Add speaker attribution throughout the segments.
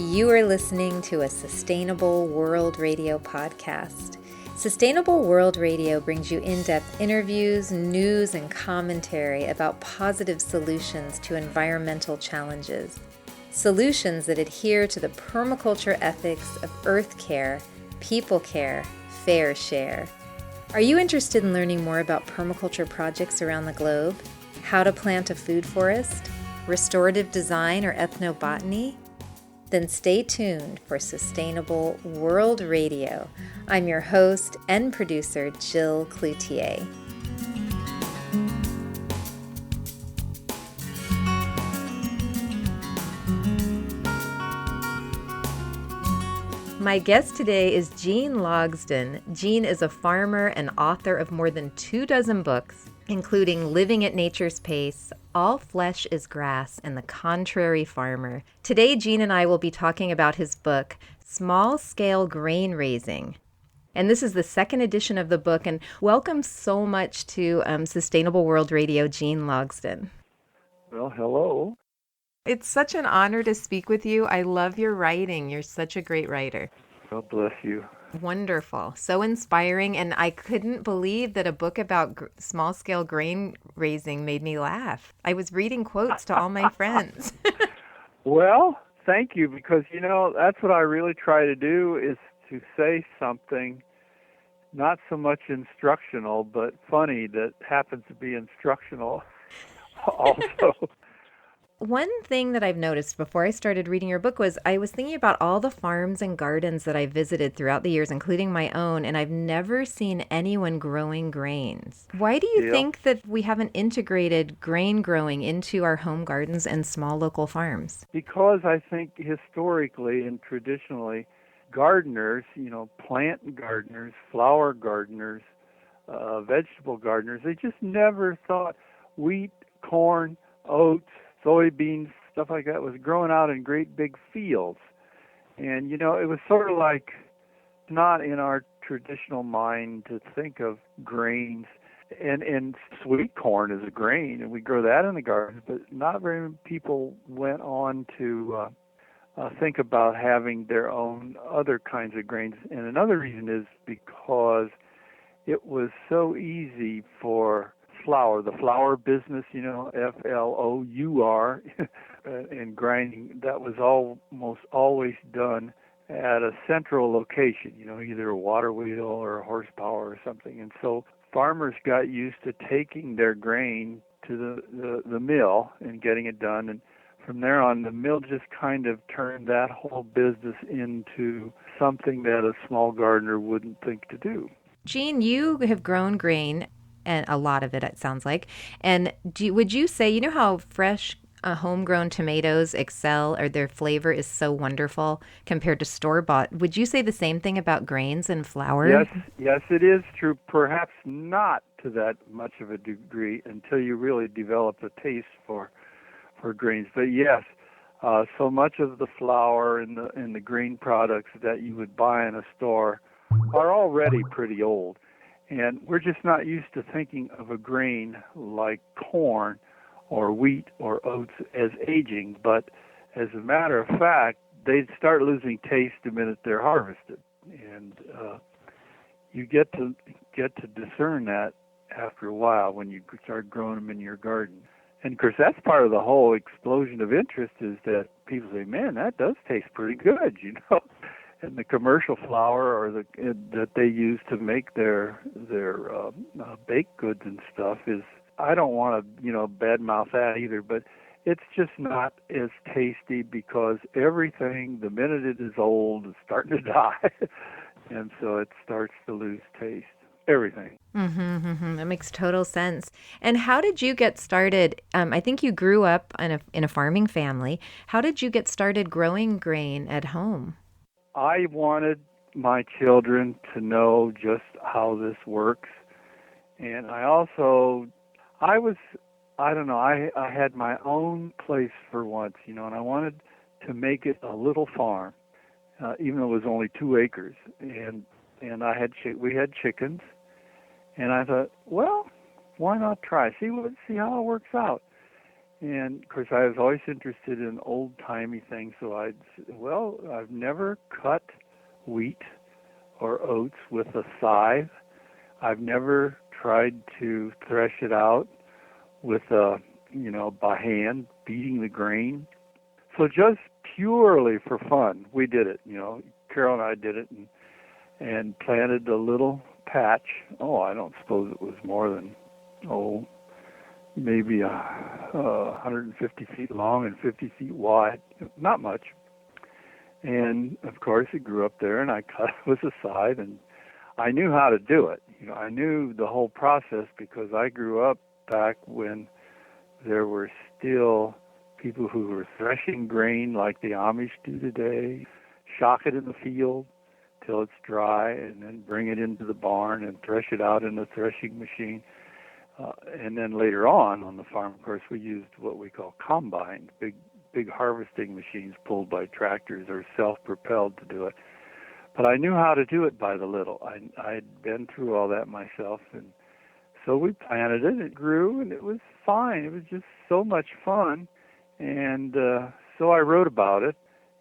Speaker 1: You are listening to a Sustainable World Radio podcast. Sustainable World Radio brings you in-depth interviews, news, and commentary about positive solutions to environmental challenges. Solutions that adhere to the permaculture ethics of earth care, people care, fair share. Are you interested in learning more about permaculture projects around the globe? How to plant a food forest? Restorative design or ethnobotany? Then stay tuned for Sustainable World Radio. I'm your host and producer, Jill Cloutier. My guest today is Gene Logsdon. Gene is a farmer and author of more than 24 books, including Living at Nature's Pace, All Flesh is Grass, and The Contrary Farmer. Today, Gene and I will be talking about his book, Small Scale Grain Raising. And this is the second edition of the book. And welcome so much to Sustainable World Radio, Gene Logsdon.
Speaker 2: Well, hello.
Speaker 1: It's such an honor to speak with you. I love your writing. You're such a great writer.
Speaker 2: God bless you.
Speaker 1: Wonderful. So inspiring. And I couldn't believe that a book about small-scale grain raising made me laugh. I was reading quotes to all my friends.
Speaker 2: Well, thank you, because, that's what I really try to do, is to say something not so much instructional, but funny that happens to be instructional also.
Speaker 1: One thing that I've noticed before I started reading your book was I was thinking about all the farms and gardens that I visited throughout the years, including my own, and I've never seen anyone growing grains. Why do you think that we haven't integrated grain growing into our home gardens and small local farms?
Speaker 2: Because I think historically and traditionally, gardeners, plant gardeners, flower gardeners, vegetable gardeners, they just never thought wheat, corn, oats, soybeans, stuff like that was growing out in great big fields. And, it was sort of like not in our traditional mind to think of grains. And sweet corn is a grain, and we grow that in the garden, but not very many people went on to think about having their own other kinds of grains. And another reason is because it was so easy for the flour business, Flour, and grinding, that was almost always done at a central location, either a water wheel or a horsepower or something. And so farmers got used to taking their grain to the mill and getting it done. And from there on, the mill just kind of turned that whole business into something that a small gardener wouldn't think to do.
Speaker 1: Gene, you have grown grain, and a lot of it sounds like. And would you say, how fresh homegrown tomatoes excel, or their flavor is so wonderful compared to store-bought? Would you say the same thing about grains and flour?
Speaker 2: Yes, it is true. Perhaps not to that much of a degree until you really develop a taste for grains. But yes, so much of the flour and the grain products that you would buy in a store are already pretty old. And we're just not used to thinking of a grain like corn or wheat or oats as aging. But as a matter of fact, they start losing taste the minute they're harvested. And you get to discern that after a while when you start growing them in your garden. And, of course, that's part of the whole explosion of interest, is that people say, man, that does taste pretty good, And the commercial flour that they use to make their baked goods and stuff is, I don't want to badmouth that either, but it's just not as tasty, because everything, the minute it is old, is starting to die, and so it starts to lose taste. Everything.
Speaker 1: That makes total sense. And how did you get started? I think you grew up in a farming family. How did you get started growing grain at home?
Speaker 2: I wanted my children to know just how this works. And I had my own place for once, and I wanted to make it a little farm, even though it was only 2 acres. And we had chickens, and I thought, well, why not try? See how it works out. And of course, I was always interested in old-timey things, so I've never cut wheat or oats with a scythe. I've never tried to thresh it out with by hand, beating the grain. So just purely for fun, we did it. Carol and I did it and planted a little patch. Oh, I don't suppose it was more than, maybe 150 feet long and 50 feet wide. Not much. And of course, it grew up there, and I cut it with a scythe, and I knew how to do it. I knew the whole process because I grew up back when there were still people who were threshing grain like the Amish do today, shock it in the field till it's dry, and then bring it into the barn and thresh it out in the threshing machine. And then later on the farm, of course, we used what we call combines, big harvesting machines pulled by tractors or self-propelled to do it. But I knew how to do it by the little. I'd been through all that myself, and so we planted it. It grew, and it was fine. It was just so much fun, and so I wrote about it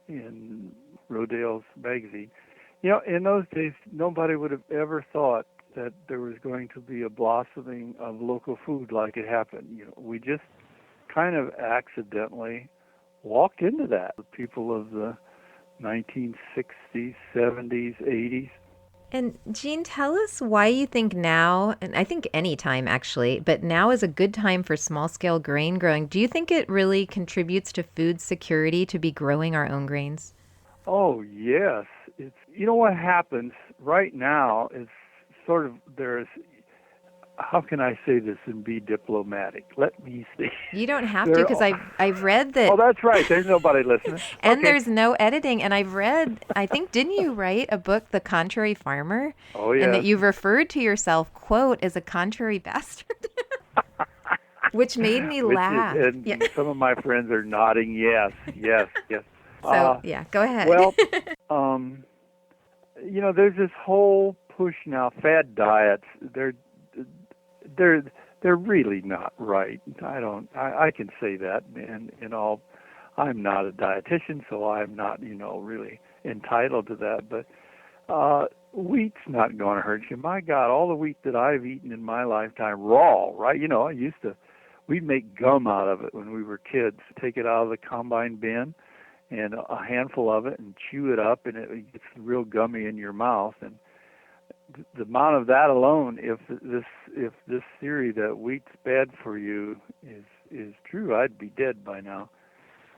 Speaker 2: in Rodale's magazine. In those days, nobody would have ever thought that there was going to be a blossoming of local food like it happened. We just kind of accidentally walked into that. The people of the 1960s, 70s, 80s.
Speaker 1: And Gene, tell us why you think now, and I think any time actually, but now is a good time for small-scale grain growing. Do you think it really contributes to food security to be growing our own grains?
Speaker 2: Oh, yes. It's what happens right now is sort of how can I say this and be diplomatic? Let me see.
Speaker 1: You don't have to, because I've read that.
Speaker 2: Oh, that's right. There's nobody listening.
Speaker 1: And there's no editing. And I've read, I think, didn't you write a book, The Contrary Farmer?
Speaker 2: Oh, yeah.
Speaker 1: And that you've referred to yourself, quote, as a contrary bastard. Which made me laugh.
Speaker 2: Some of my friends are nodding yes.
Speaker 1: So, go ahead.
Speaker 2: Well, there's this whole push now, fad diets. They're really not right. I can say that, and I'm not a dietitian, so I'm not really entitled to that. But wheat's not going to hurt you. My God, all the wheat that I've eaten in my lifetime, raw, right? We'd make gum out of it when we were kids. Take it out of the combine bin, and a handful of it, and chew it up, and it gets real gummy in your mouth. And the amount of that alone, if this theory that wheat's bad for you is true, I'd be dead by now.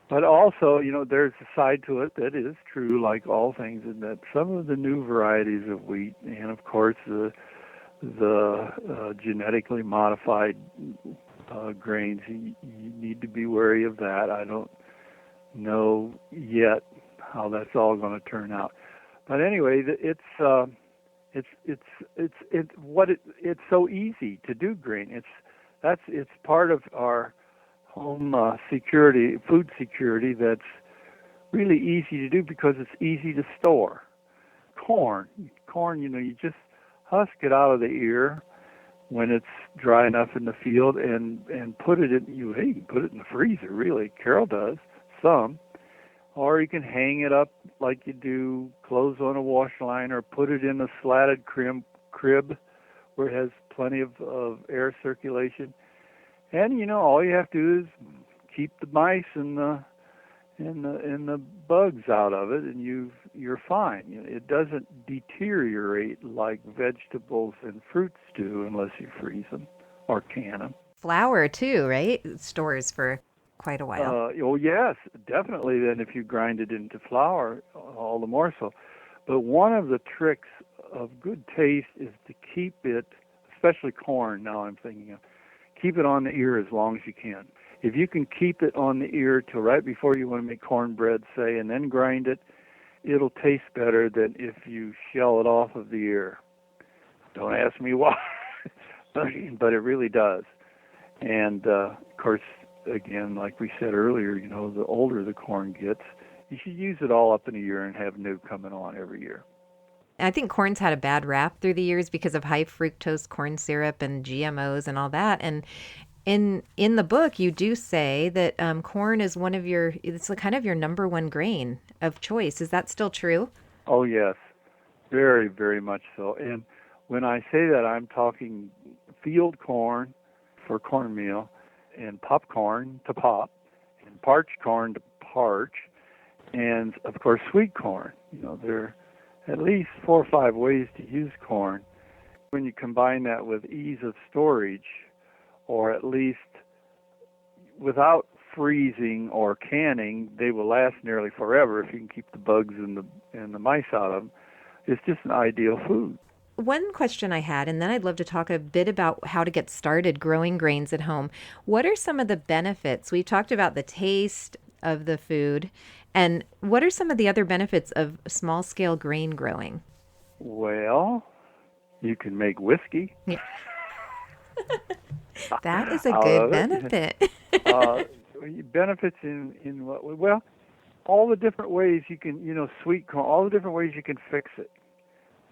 Speaker 2: But also, there's a side to it that is true, like all things, in that some of the new varieties of wheat, and of course the genetically modified grains, you need to be wary of that. I don't know yet how that's all going to turn out. But anyway, it's so easy to do grain. It's part of our home security, food security. That's really easy to do because it's easy to store. Corn, you just husk it out of the ear when it's dry enough in the field, and put it in. You can put it in the freezer. Really, Carol does some. Or you can hang it up like you do clothes on a wash line, or put it in a slatted crib where it has plenty of air circulation. And all you have to do is keep the mice and the bugs out of it, and you're fine. It doesn't deteriorate like vegetables and fruits do unless you freeze them or can them.
Speaker 1: Flour too, right? It stores for quite a while.
Speaker 2: Yes, definitely. Then if you grind it into flour, all the more so. But one of the tricks of good taste is to keep it, especially corn. Now I'm thinking of, keep it on the ear as long as you can. If you can keep it on the ear till right before you want to make cornbread, say, and then grind it, it'll taste better than if you shell it off of the ear. Don't ask me why, but it really does. And of course, again, like we said earlier, the older the corn gets, you should use it all up in a year and have new coming on every year.
Speaker 1: I think corn's had a bad rap through the years because of high fructose corn syrup and GMOs and all that. And In the book, you do say that corn is one of your, it's kind of your number one grain of choice. Is that still true?
Speaker 2: Oh, yes, very, very much so. And when I say that, I'm talking field corn for cornmeal, and popcorn to pop, and parched corn to parch, and of course sweet corn. There are at least 4 or 5 ways to use corn. When you combine that with ease of storage, or at least without freezing or canning, they will last nearly forever if you can keep the bugs and the mice out of them. It's just an ideal food.
Speaker 1: One question I had, and then I'd love to talk a bit about how to get started growing grains at home. What are some of the benefits? We've talked about the taste of the food, and what are some of the other benefits of small-scale grain growing?
Speaker 2: Well, you can make whiskey.
Speaker 1: Yeah. That is a
Speaker 2: out
Speaker 1: good
Speaker 2: of it.
Speaker 1: benefit.
Speaker 2: Benefits in what way? Well, all the different ways you can, sweet corn, all the different ways you can fix it.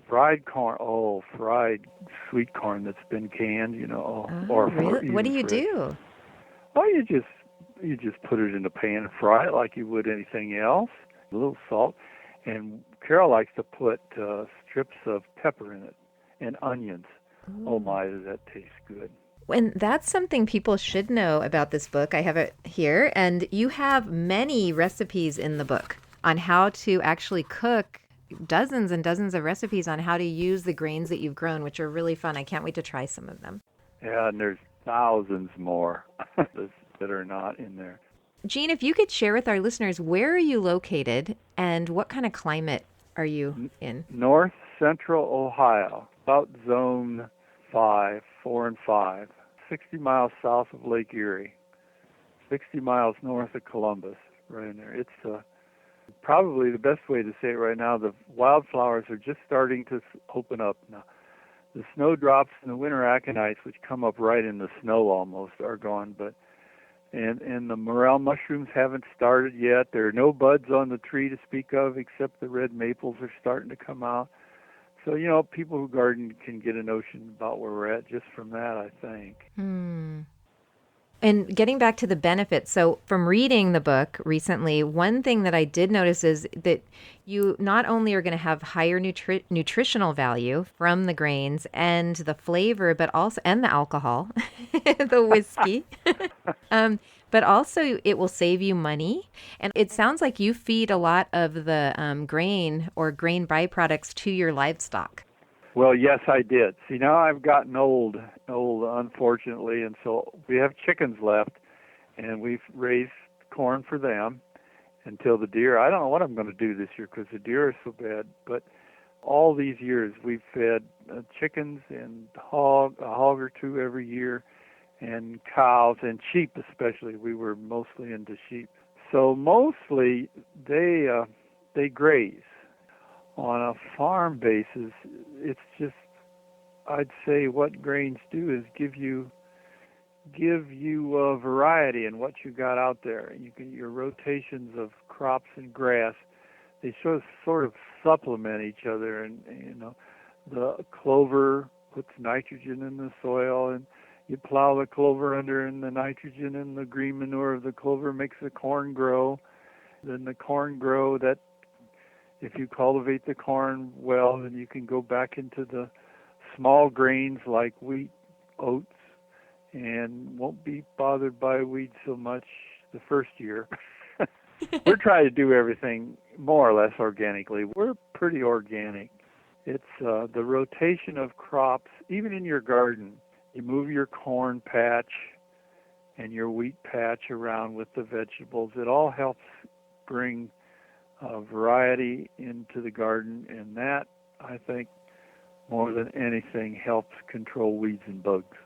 Speaker 2: Fried corn, fried sweet corn that's been canned, or
Speaker 1: Really? What do
Speaker 2: even
Speaker 1: you
Speaker 2: fresh.
Speaker 1: do?
Speaker 2: Well, you just put it in a pan and fry it like you would anything else. A little salt, and Carol likes to put strips of pepper in it and onions.
Speaker 1: Ooh.
Speaker 2: Oh my, does that taste good!
Speaker 1: And that's something people should know about this book. I have it here, and you have many recipes in the book on how to actually cook. Dozens and dozens of recipes on how to use the grains that you've grown, which are really fun. I can't wait to try some of them.
Speaker 2: Yeah, and there's thousands more that are not in there.
Speaker 1: Gene, if you could share with our listeners, where are you located and what kind of climate are you in?
Speaker 2: North Central Ohio, about zone 4 and 5, 60 miles south of Lake Erie, 60 miles north of Columbus, right in there. It's probably the best way to say it right now. The wildflowers are just starting to open up now. The snowdrops and the winter aconites, which come up right in the snow almost, are gone, and the morel mushrooms haven't started yet. There are no buds on the tree to speak of, except the red maples are starting to come out. So, people who garden can get a notion about where we're at just from that, I think.
Speaker 1: And getting back to the benefits, so from reading the book recently, one thing that I did notice is that you not only are going to have higher nutritional value from the grains and the flavor, but also, and the alcohol, the whiskey, but also it will save you money. And it sounds like you feed a lot of the grain or grain byproducts to your livestock.
Speaker 2: Well, yes, I did. See, now I've gotten old, unfortunately, and so we have chickens left, and we've raised corn for them until the deer. I don't know what I'm going to do this year because the deer are so bad, but all these years we've fed chickens and a hog or two every year, and cows and sheep especially. We were mostly into sheep. So mostly they graze. On a farm basis, it's just, I'd say what grains do is give you variety in what you got out there. Your rotations of crops and grass, they sort of supplement each other. And the clover puts nitrogen in the soil, and you plow the clover under, and the nitrogen and the green manure of the clover makes the corn grow. Then the corn grow. That if you cultivate the corn well, then you can go back into the small grains like wheat, oats, and won't be bothered by weeds so much the first year. We're trying to do everything more or less organically. We're pretty organic. It's the rotation of crops, even in your garden. You move your corn patch and your wheat patch around with the vegetables. It all helps bring variety into the garden, and that, I think, more than anything, helps control weeds and bugs.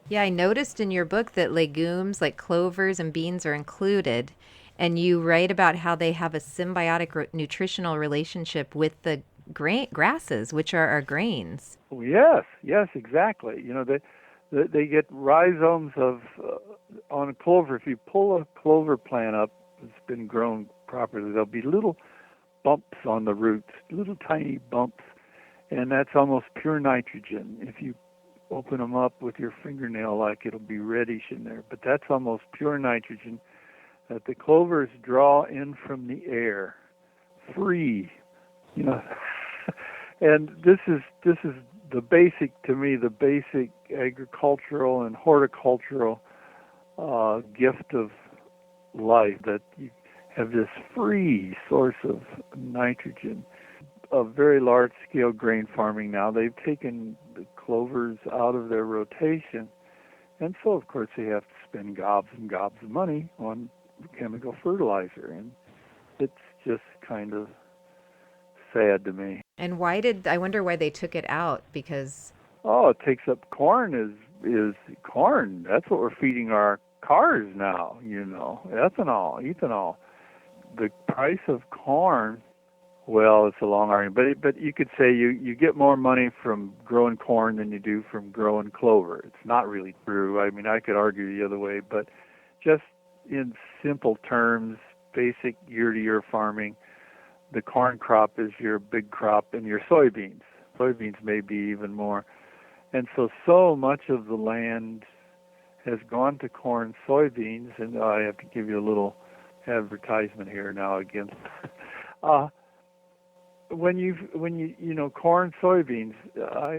Speaker 1: Yeah, I noticed in your book that legumes like clovers and beans are included, and you write about how they have a symbiotic nutritional relationship with the grasses, which are our grains.
Speaker 2: Oh, yes, exactly. They get rhizomes of on a clover. If you pull a clover plant up, it's been grown properly, there'll be little bumps on the roots, little tiny bumps, and that's almost pure nitrogen. If you open them up with your fingernail, like it'll be reddish in there. But that's almost pure nitrogen that the clovers draw in from the air, free, you know. And this is the basic, to me, the basic agricultural and horticultural gift of life, that you have this free source of nitrogen. Of very large-scale grain farming now, they've taken the clovers out of their rotation, and so of course they have to spend gobs and gobs of money on chemical fertilizer, and it's just kind of sad to me.
Speaker 1: And I wonder why they took it out, because...
Speaker 2: Oh, it takes up corn is corn. That's what we're feeding our cars now, ethanol, ethanol. The price of corn, well, it's a long argument, but you could say you get more money from growing corn than you do from growing clover. It's not really true. I mean, I could argue the other way, but just in simple terms, basic year-to-year farming, the corn crop is your big crop, and your soybeans. Soybeans may be even more. And so much of the land has gone to corn, soybeans, and I have to give you a little advertisement here now again. When you corn, soybeans,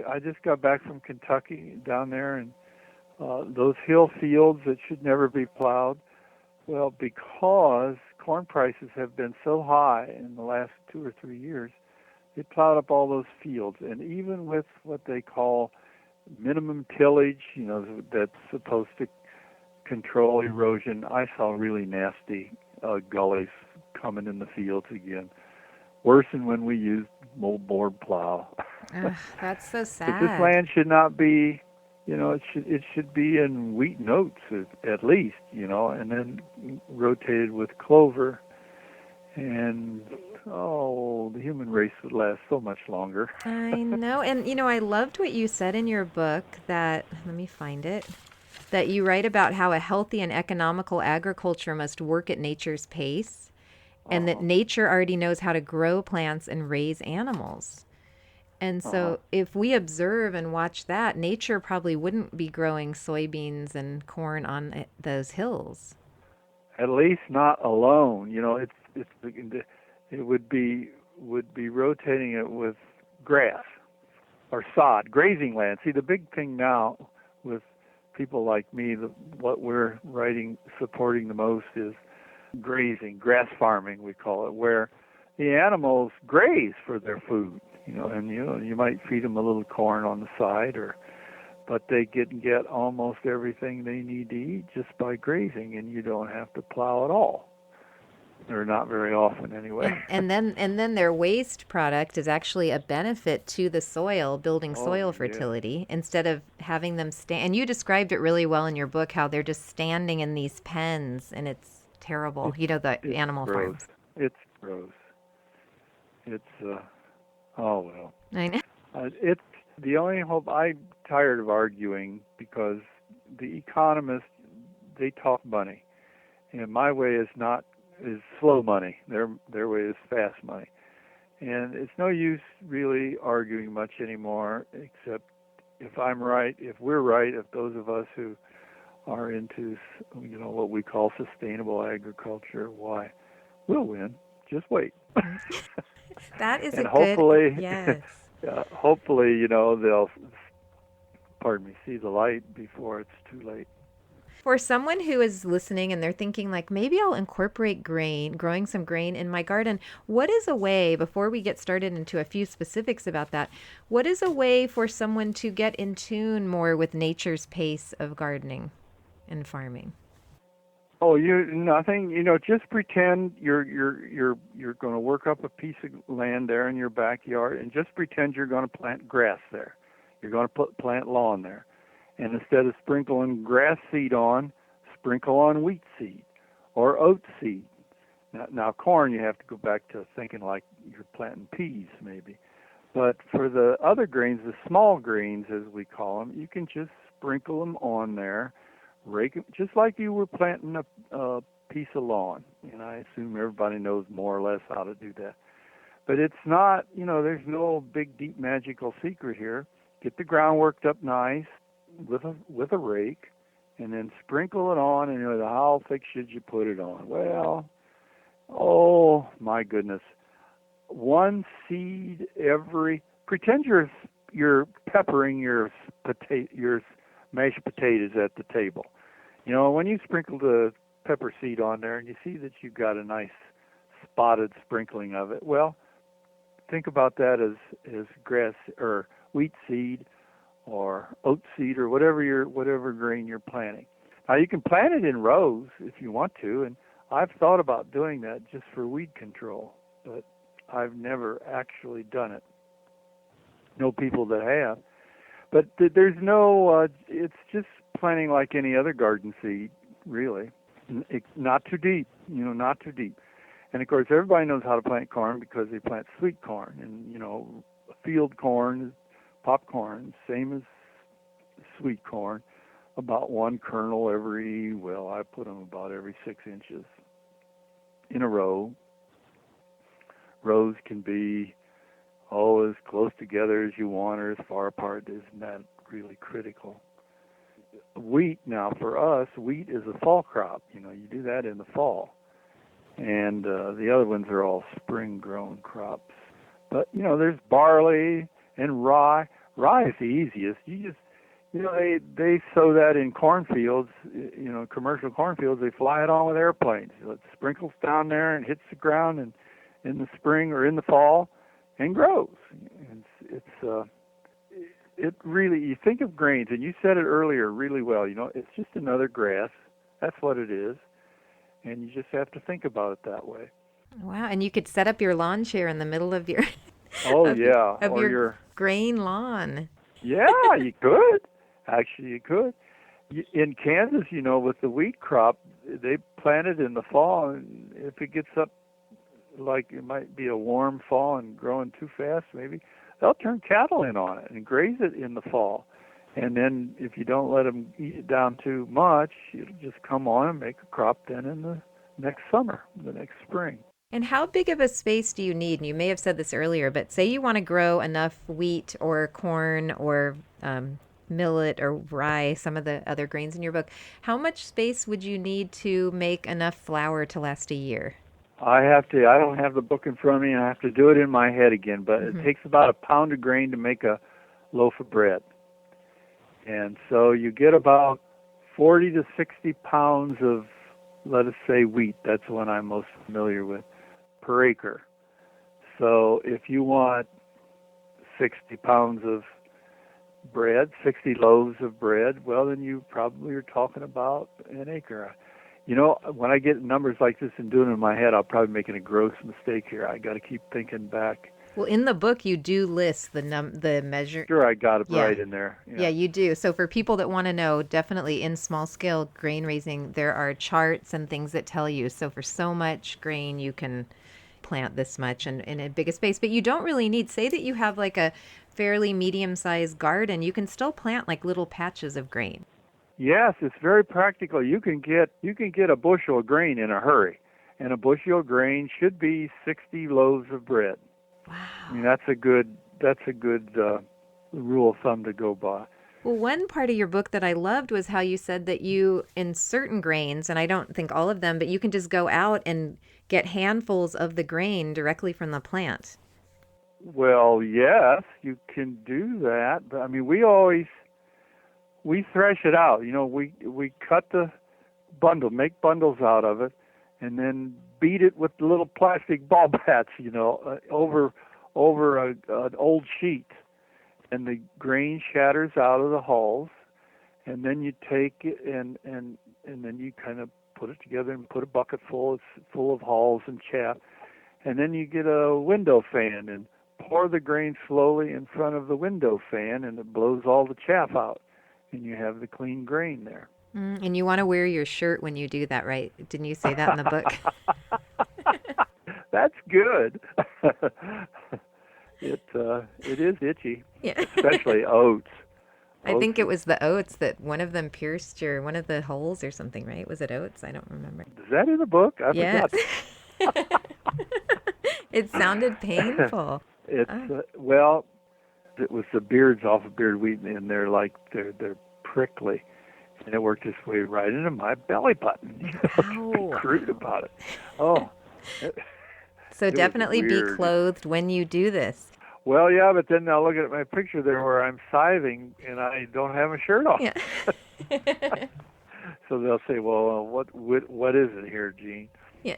Speaker 2: I just got back from Kentucky down there, and those hill fields that should never be plowed, well, because corn prices have been so high in the last 2 or 3 years, they plowed up all those fields. And even with what they call minimum tillage, that's supposed to control erosion, I saw really nasty gullies coming in the fields again. Worse than when we used moldboard plow.
Speaker 1: That's so sad.
Speaker 2: But this land should not be, it should be in wheat and oats at least, and then rotated with clover. And, the human race would last so much longer.
Speaker 1: I know. And, I loved what you said in your book let me find it, that you write about how a healthy and economical agriculture must work at nature's pace, and that nature already knows how to grow plants and raise animals. And so if we observe and watch that, nature probably wouldn't be growing soybeans and corn on those hills.
Speaker 2: At least not alone. It would be rotating it with grass or sod, grazing land. See, the big thing now with people like me, what we're supporting the most is grazing, grass farming, we call it, where the animals graze for their food, and you might feed them a little corn on the side, but they get almost everything they need to eat just by grazing, and you don't have to plow at all. Or not very often, anyway.
Speaker 1: And then their waste product is actually a benefit to the soil, building soil fertility, instead of having them stand. And you described it really well in your book, how they're just standing in these pens, and it's terrible. The animal
Speaker 2: gross.
Speaker 1: farms.
Speaker 2: It's gross. It's well.
Speaker 1: I know.
Speaker 2: It's the only hope. I'm tired of arguing, because the economists, they talk money, and my way is slow money. Their way is fast money, and it's no use really arguing much anymore. Except if I'm right, if we're right, if those of us who are into what we call sustainable agriculture, why, we'll win. Just wait.
Speaker 1: That is
Speaker 2: and
Speaker 1: hopefully, yes.
Speaker 2: Hopefully, they'll see the light before it's too late.
Speaker 1: For someone who is listening and they're thinking like, maybe I'll incorporate growing some grain in my garden, what is a way, before we get started into a few specifics about that, what is a way for someone to get in tune more with nature's pace of gardening and farming?
Speaker 2: Oh, nothing. Just pretend you're going to work up a piece of land there in your backyard, and just pretend you're going to plant grass there. You're going to plant lawn there, and instead of sprinkling grass seed on, sprinkle on wheat seed or oat seed. Now corn, you have to go back to thinking like you're planting peas, maybe. But for the other grains, the small grains as we call them, you can just sprinkle them on there. Rake them, just like you were planting a piece of lawn. And I assume everybody knows more or less how to do that. But it's not, there's no big, deep, magical secret here. Get the ground worked up nice, with a rake, and then sprinkle it on. And how thick should you put it on? Well, oh my goodness, one seed every. Pretend you're peppering your mashed potatoes at the table. When you sprinkle the pepper seed on there, and you see that you've got a nice spotted sprinkling of it. Well, think about that as grass or wheat seed or oat seed or whatever grain you're planting. Now you can plant it in rows if you want to, and I've thought about doing that just for weed control, but I've never actually done it. Know people that have, but there's no. It's just planting like any other garden seed, really. Not too deep, not too deep. And of course, everybody knows how to plant corn because they plant sweet corn, and field corn, popcorn, same as sweet corn. About one kernel I put them about every 6 inches in a row. Rows can be as close together as you want or as far apart. Isn't that really critical? Wheat, now for us, wheat is a fall crop. You do that in the fall. And the other ones are all spring-grown crops. But, there's barley and rye. Rye is the easiest. You just, they sow that in cornfields, commercial cornfields. They fly it on with airplanes. It sprinkles down there and hits the ground and in the spring or in the fall and grows. It really, you think of grains, and you said it earlier really well, it's just another grass. That's what it is. And you just have to think about it that way.
Speaker 1: Wow, and you could set up your lawn chair in the middle of your
Speaker 2: of
Speaker 1: your grain lawn.
Speaker 2: Yeah, you could. Actually, you could. In Kansas, with the wheat crop, they plant it in the fall, and if it gets up like it might be a warm fall and growing too fast, maybe they'll turn cattle in on it and graze it in the fall. And then if you don't let them eat it down too much, it'll just come on and make a crop then in the next summer, the next spring.
Speaker 1: And how big of a space do you need? And you may have said this earlier, but say you want to grow enough wheat or corn or millet or rye, some of the other grains in your book. How much space would you need to make enough flour to last a year?
Speaker 2: I don't have the book in front of me, and I have to do it in my head again, but It takes about a pound of grain to make a loaf of bread. And so you get about 40 to 60 pounds of, let us say, wheat. That's the one I'm most familiar with, per acre. So if you want 60 pounds of bread, 60 loaves of bread, well, then you probably are talking about an acre. When I get numbers like this and doing it in my head, I'll probably be making a gross mistake here. I got to keep thinking back.
Speaker 1: Well, in the book, you do list the measure.
Speaker 2: Sure, I got it right in there.
Speaker 1: Yeah, you do. So for people that want to know, definitely in small-scale grain raising, there are charts and things that tell you. So for so much grain, you can plant this much and in a bigger space. But you don't really need, say that you have like a fairly medium-sized garden, you can still plant like little patches of grain.
Speaker 2: Yes, it's very practical. You can get a bushel of grain in a hurry, and a bushel of grain should be 60 loaves of bread.
Speaker 1: Wow.
Speaker 2: I mean, that's a good rule of thumb to go by.
Speaker 1: Well, one part of your book that I loved was how you said that you, in certain grains, and I don't think all of them, but you can just go out and get handfuls of the grain directly from the plant.
Speaker 2: Well, yes, you can do that. But I mean, we thresh it out. We cut the bundle, make bundles out of it, and then beat it with the little plastic ball bats, over an old sheet, and the grain shatters out of the hulls, and then you take it and then you kind of put it together and put a bucket full of hulls and chaff, and then you get a window fan and pour the grain slowly in front of the window fan, and it blows all the chaff out, and you have the clean grain there.
Speaker 1: And you want to wear your shirt when you do that, right? Didn't you say that in the book?
Speaker 2: That's good. It is itchy,
Speaker 1: yeah.
Speaker 2: Especially oats.
Speaker 1: I think it was the oats that one of them pierced one of the holes or something, right? Was it oats? I don't remember.
Speaker 2: Is that in the book? I
Speaker 1: yes.
Speaker 2: forgot.
Speaker 1: It sounded painful.
Speaker 2: Well, it was the beards off of beard wheat, and they're prickly. And it worked its way right into my belly button.
Speaker 1: Wow.
Speaker 2: Crude about it. Oh, it,
Speaker 1: So
Speaker 2: it was
Speaker 1: definitely be
Speaker 2: weird.
Speaker 1: clothed when you do this.
Speaker 2: Well, yeah, but then I'll look at my picture there where I'm scything and I don't have a shirt on.
Speaker 1: Yeah.
Speaker 2: So they'll say, "Well, what is it here, Gene?"
Speaker 1: Yeah.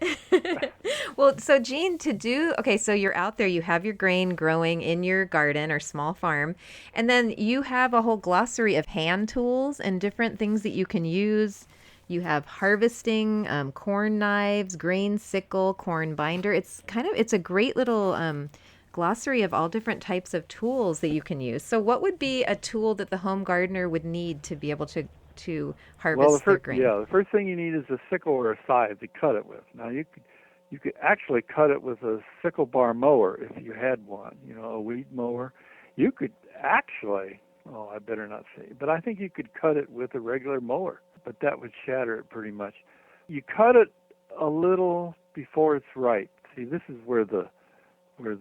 Speaker 1: Well, so Gene, okay, so you're out there, you have your grain growing in your garden or small farm, and then you have a whole glossary of hand tools and different things that you can use. You have harvesting, corn knives, grain sickle, corn binder. It's a great little glossary of all different types of tools that you can use. So what would be a tool that the home gardener would need to be able to
Speaker 2: Well,
Speaker 1: harvest their grain?
Speaker 2: the first thing you need is a sickle or a scythe to cut it with. Now you could actually cut it with a sickle bar mower if you had one, a weed mower. You could actually, oh, I better not say, but I think you could cut it with a regular mower, but that would shatter it pretty much. You cut it a little before it's ripe. See, this is where the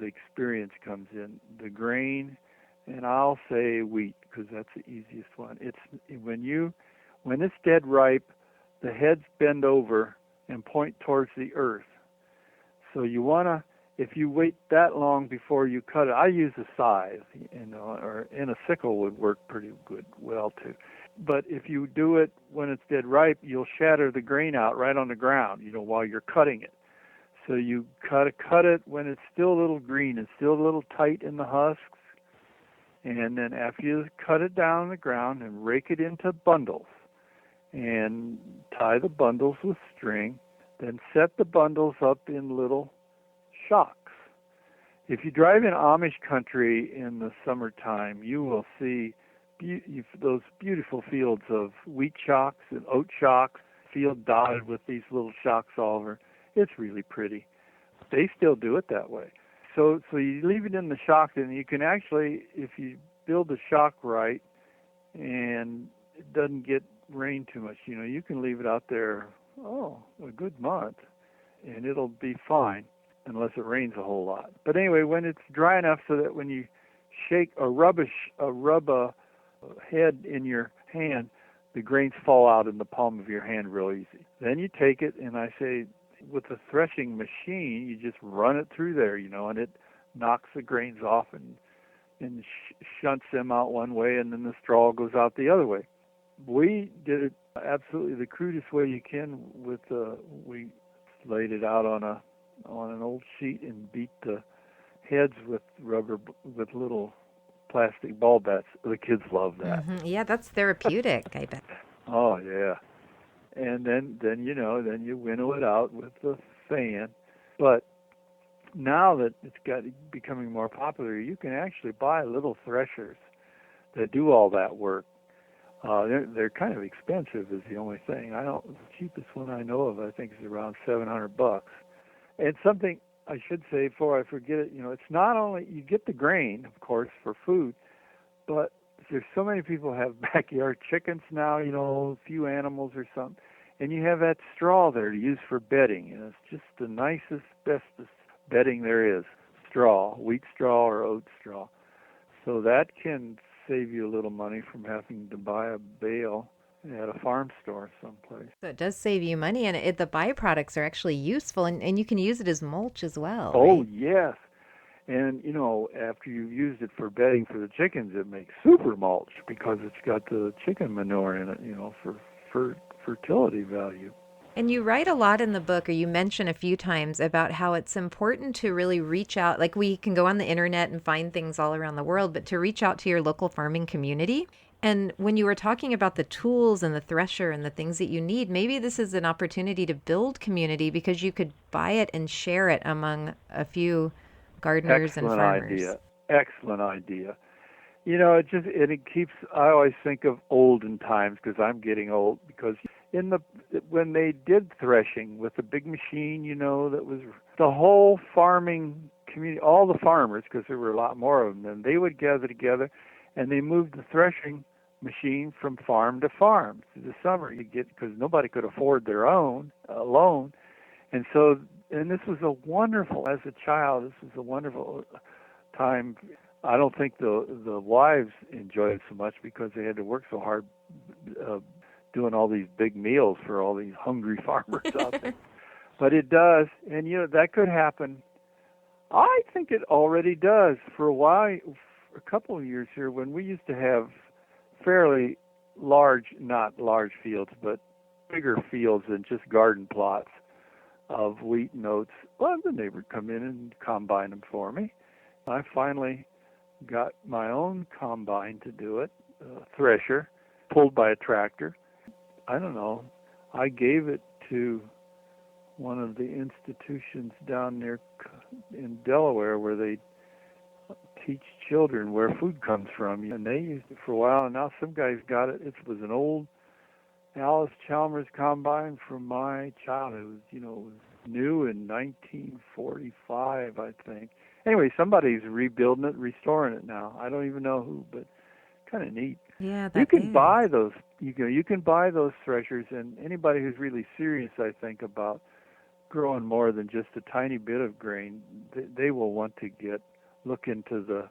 Speaker 2: experience comes in. The grain, and I'll say wheat because that's the easiest one. It's when it's dead ripe, the heads bend over and point towards the earth. So you wanna, if you wait that long before you cut it, I use a scythe, or a sickle would work pretty well too. But if you do it when it's dead ripe, you'll shatter the grain out right on the ground, while you're cutting it. So you cut it when it's still a little green and still a little tight in the husks. And then after you cut it down on the ground and rake it into bundles and tie the bundles with string, then set the bundles up in little shocks. If you drive in Amish country in the summertime, you will see those beautiful fields of wheat shocks and oat shocks, field dotted with these little shocks all over. It's really pretty. They still do it that way. So you leave it in the shock, and you can actually, if you build the shock right and it doesn't get rain too much, you can leave it out there, a good month, and it'll be fine unless it rains a whole lot. But anyway, when it's dry enough so that when you shake or rub a head in your hand, the grains fall out in the palm of your hand real easy. Then you take it, and I say, with a threshing machine, you just run it through there, and it knocks the grains off and shunts them out one way, and then the straw goes out the other way. We did it absolutely the crudest way you can. We laid it out on an old sheet and beat the heads with little plastic ball bats. The kids love that.
Speaker 1: Mm-hmm. Yeah, that's therapeutic, I bet.
Speaker 2: Oh yeah. And then you winnow it out with the fan. But now that it's becoming more popular, you can actually buy little threshers that do all that work. They're kind of expensive is the only thing. The cheapest one I know of, I think, is around $700. And something I should say before I forget it, it's not only you get the grain, of course, for food, but there's so many people have backyard chickens now, a few animals or something, and you have that straw there to use for bedding, and it's just the nicest, bestest bedding there is, straw, wheat straw or oat straw. So that can save you a little money from having to buy a bale at a farm store someplace.
Speaker 1: So it does save you money, and the byproducts are actually useful, and you can use it as mulch as well.
Speaker 2: Oh,
Speaker 1: right?
Speaker 2: yes. And, after you've used it for bedding for the chickens, it makes super mulch because it's got the chicken manure in it, for fertility value.
Speaker 1: And you write a lot in the book, or you mention a few times about how it's important to really reach out. Like, we can go on the internet and find things all around the world, but to reach out to your local farming community. And when you were talking about the tools and the thresher and the things that you need, maybe this is an opportunity to build community because you could buy it and share it among a few gardeners and farmers.
Speaker 2: Excellent idea. It keeps, I always think of olden times because I'm getting old, because when they did threshing with the big machine, that was the whole farming community, all the farmers, because there were a lot more of them, and they would gather together and they moved the threshing machine from farm to farm through the summer. Because nobody could afford their own alone. And this was as a child, this was a wonderful time. I don't think the wives enjoyed it so much because they had to work so hard uh, doing all these big meals for all these hungry farmers out there. But it does, and that could happen. I think it already does. For a while, a couple of years here, when we used to have fairly large, not large fields, but bigger fields than just garden plots of wheat and oats, well, the neighbor would come in and combine them for me. I finally got my own combine to do it, thresher, pulled by a tractor. I don't know. I gave it to one of the institutions down there in Delaware where they teach children where food comes from. And they used it for a while, and now some guys got it. It was an old Alice Chalmers combine from my childhood. It was new in 1945, I think. Anyway, somebody's rebuilding it, restoring it now. I don't even know who, but kind of neat.
Speaker 1: Yeah,
Speaker 2: you can buy those. You can buy those threshers, and anybody who's really serious, I think, about growing more than just a tiny bit of grain, they will want to look into the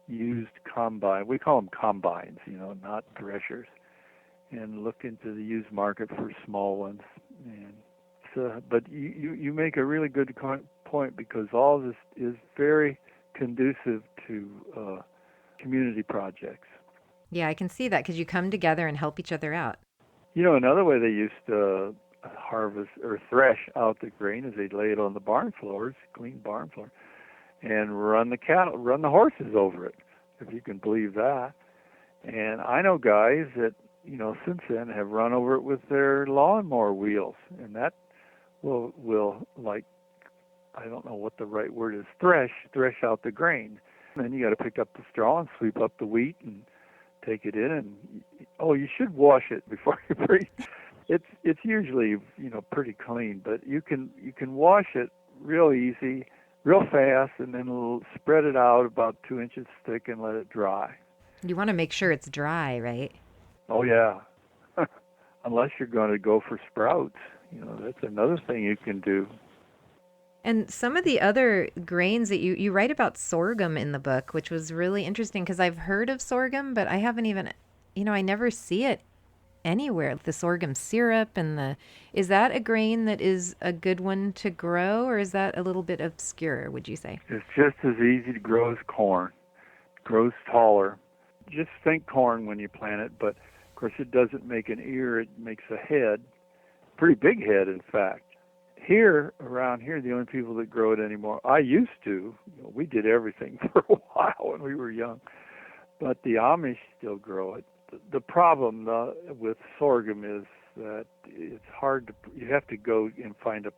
Speaker 2: used combine. We call them combines, not threshers, and look into the used market for small ones. And but you make a really good point, because all this is very conducive to community projects.
Speaker 1: Yeah, I can see that, because you come together and help each other out.
Speaker 2: Another way they used to harvest or thresh out the grain is they'd lay it on the barn floors, clean barn floor, and run the horses over it, if you can believe that. And I know guys that, since then have run over it with their lawnmower wheels, and that will like, I don't know what the right word is, thresh out the grain. And then you got to pick up the straw and sweep up the wheat and take it in, and you should wash it before you bring. It's usually pretty clean, but you can wash it real easy, real fast, and then spread it out about 2 inches thick and let it dry.
Speaker 1: You want to make sure it's dry, right?
Speaker 2: Oh yeah, unless you're going to go for sprouts, that's another thing you can do.
Speaker 1: And some of the other grains that you write about sorghum in the book, which was really interesting, because I've heard of sorghum, but I haven't even, I never see it anywhere. The sorghum syrup is that a grain that is a good one to grow, or is that a little bit obscure, would you say?
Speaker 2: It's just as easy to grow as corn. It grows taller. Just think corn when you plant it, but of course it doesn't make an ear, it makes a head, pretty big head in fact. Around here, the only people that grow it anymore, I used to, we did everything for a while when we were young, but the Amish still grow it. The problem with sorghum is that it's hard you have to go and find a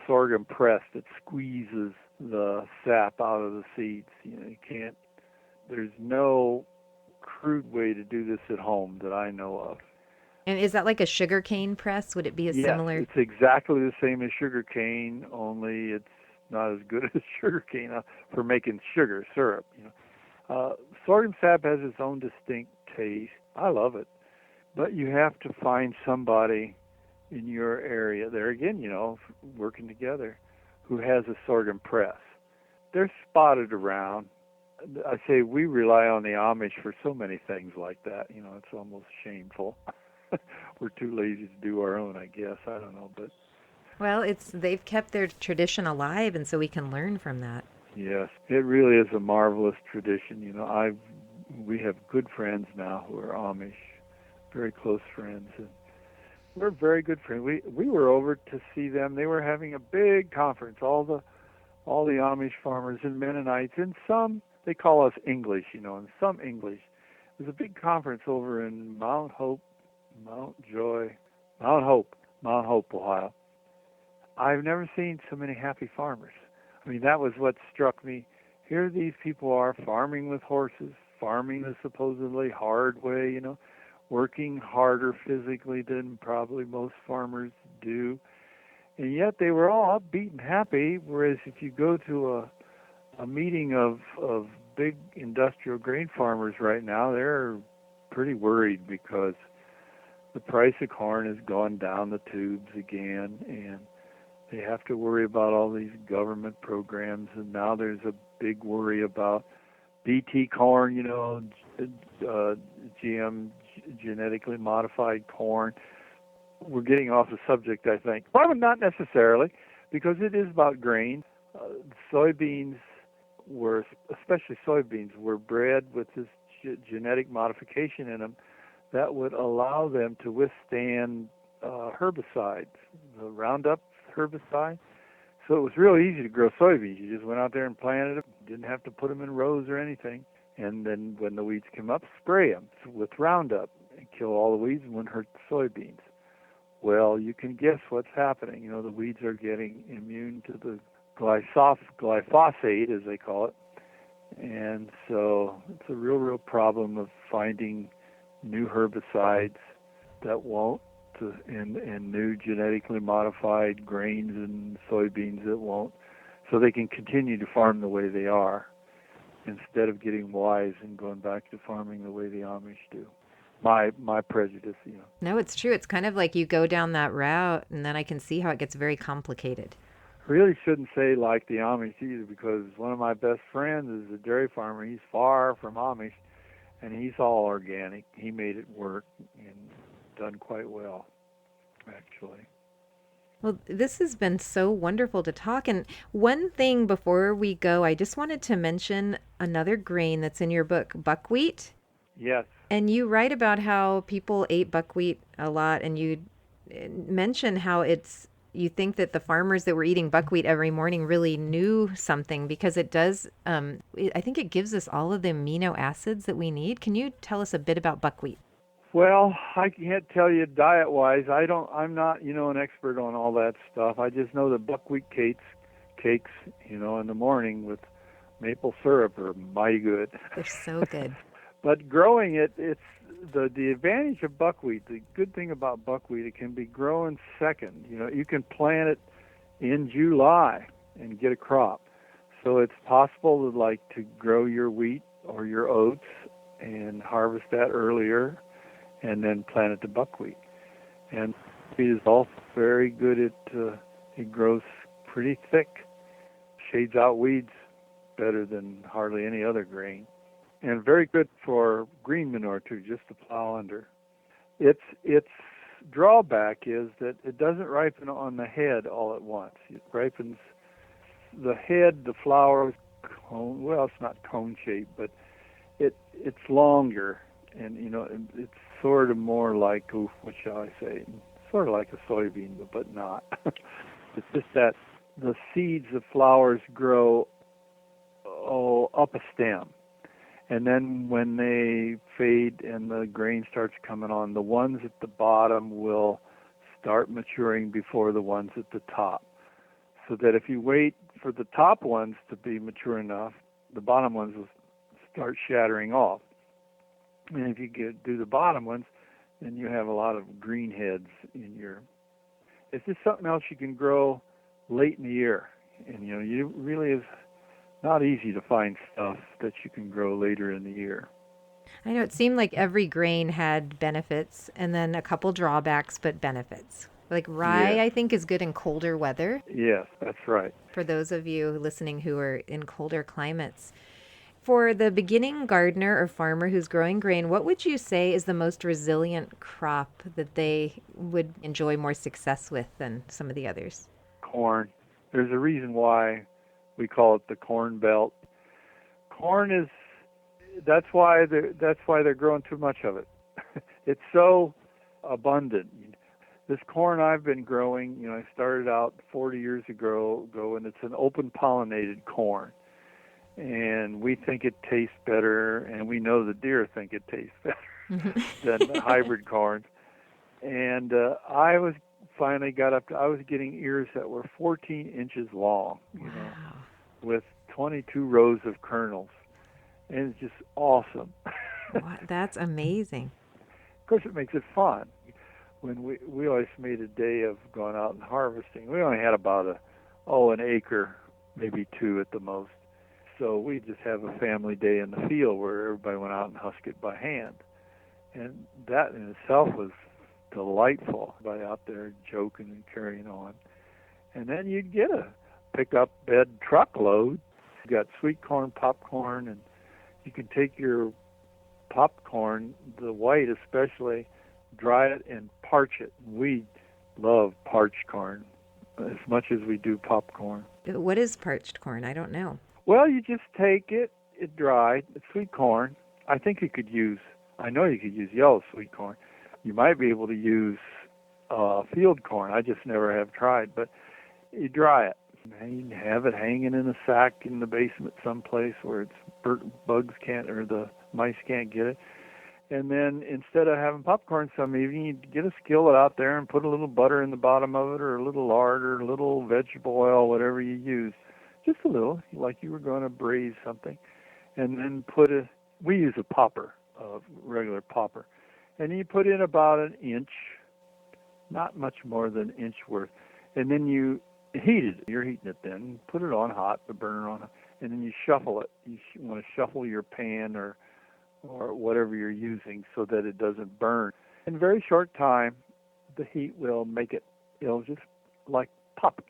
Speaker 2: sorghum press that squeezes the sap out of the seeds. You can't, there's no crude way to do this at home that I know of.
Speaker 1: And is that like a sugar cane press? Would it be similar?
Speaker 2: Yes, it's exactly the same as sugar cane, only it's not as good as sugar cane for making sugar syrup. Sorghum sap has its own distinct taste. I love it, but you have to find somebody in your area. There again, working together, who has a sorghum press. They're spotted around. I say we rely on the Amish for so many things like that. It's almost shameful. We're too lazy to do our own, I guess. I don't know, but
Speaker 1: well, they've kept their tradition alive, and so we can learn from that.
Speaker 2: Yes, it really is a marvelous tradition. We have good friends now who are Amish, very close friends, and we're very good friends. We were over to see them. They were having a big conference, all the Amish farmers and Mennonites, and some, they call us English, and some English. It was a big conference over in Mount Hope, Ohio. I've never seen so many happy farmers. I mean, that was what struck me. Here these people are farming with horses, farming the supposedly hard way, working harder physically than probably most farmers do. And yet they were all upbeat and happy, whereas if you go to a meeting of big industrial grain farmers right now, they're pretty worried because the price of corn has gone down the tubes again, and they have to worry about all these government programs, and now there's a big worry about BT corn, GM genetically modified corn. We're getting off the subject, I think. Well, not necessarily, because it is about grain. Soybeans especially soybeans, were bred with this genetic modification in them that would allow them to withstand herbicides, the Roundup herbicide. So it was real easy to grow soybeans. You just went out there and planted them, didn't have to put them in rows or anything. And then when the weeds come up, spray them with Roundup and kill all the weeds and wouldn't hurt the soybeans. Well, you can guess what's happening. You know, the weeds are getting immune to the glyphosate, as they call it. And so it's a real problem of finding new herbicides that won't, and new genetically modified grains and soybeans that won't, so they can continue to farm the way they are instead of getting wise and going back to farming the way the Amish do. My prejudice, you know.
Speaker 1: No, it's true. It's kind of like you go down that route, and then I can see how it gets very complicated.
Speaker 2: Really shouldn't say like the Amish either, because one of my best friends is a dairy farmer. He's far from Amish, and he's all organic. He made it work and done quite well, actually.
Speaker 1: Well, this has been so wonderful to talk. And one thing before we go, I just wanted to mention another grain that's in your book, buckwheat.
Speaker 2: Yes.
Speaker 1: And you write about how people ate buckwheat a lot, and you mention how you think that the farmers that were eating buckwheat every morning really knew something, because it does, I think it gives us all of the amino acids that we need. Can you tell us a bit about buckwheat?
Speaker 2: Well, I can't tell you diet-wise. I'm not, an expert on all that stuff. I just know that buckwheat cakes, in the morning with maple syrup are mighty good.
Speaker 1: They're so good.
Speaker 2: But growing it's the advantage of buckwheat. The good thing about buckwheat, it can be grown second. You can plant it in July and get a crop. So it's possible to grow your wheat or your oats and harvest that earlier, and then plant it to buckwheat. And it is also very good it grows pretty thick, shades out weeds better than hardly any other grain, and very good for green manure too, just to plow under. Its drawback is that it doesn't ripen on the head all at once. It ripens the head, the flower, it's not cone shaped, but it's longer, and it's sort of more like, what shall I say, sort of like a soybean, but not. It's just that the seeds, the flowers grow up a stem. And then when they fade and the grain starts coming on, the ones at the bottom will start maturing before the ones at the top. So that if you wait for the top ones to be mature enough, the bottom ones will start shattering off. And if you do the bottom ones, then you have a lot of green heads in your... It's just something else you can grow late in the year. And, you really is not easy to find stuff that you can grow later in the year.
Speaker 1: I know it seemed like every grain had benefits and then a couple drawbacks, but benefits. Like rye,
Speaker 2: Yes.
Speaker 1: I think, is good in colder weather.
Speaker 2: Yes, that's right.
Speaker 1: For those of you listening who are in colder climates. For the beginning gardener or farmer who's growing grain, what would you say is the most resilient crop that they would enjoy more success with than some of the others?
Speaker 2: Corn. There's a reason why we call it the corn belt. Corn that's why they're growing too much of it. It's so abundant. This corn I've been growing, I started out 40 years ago, and it's an open pollinated corn. And we think it tastes better, and we know the deer think it tastes better than the hybrid corn. And I was finally I was getting ears that were 14 inches long,
Speaker 1: Wow.
Speaker 2: with 22 rows of kernels. And it's just awesome.
Speaker 1: Wow, that's amazing.
Speaker 2: Of course, it makes it fun. When we always made a day of going out and harvesting. We only had about an acre, maybe two at the most. So we just have a family day in the field where everybody went out and husked it by hand. And that in itself was delightful, by out there joking and carrying on. And then you'd get a pickup bed truckload. You got sweet corn, popcorn, and you can take your popcorn, the white especially, dry it and parch it. We love parched corn as much as we do popcorn.
Speaker 1: What is parched corn? I don't know.
Speaker 2: Well, you just take it dried, it's sweet corn. I think I know you could use yellow sweet corn. You might be able to use field corn. I just never have tried, but you dry it. And you have it hanging in a sack in the basement someplace where bugs can't or the mice can't get it. And then instead of having popcorn some evening, you get a skillet out there and put a little butter in the bottom of it, or a little lard, or a little vegetable oil, whatever you use. Just a little, like you were going to braise something. And then we use a popper, a regular popper. And you put in about an inch, not much more than an inch worth. And then you heat it. You're heating it then. Put it on hot, the burner on hot. And then you shuffle it. You want to shuffle your pan or whatever you're using so that it doesn't burn. In a very short time, the heat will it'll just like pop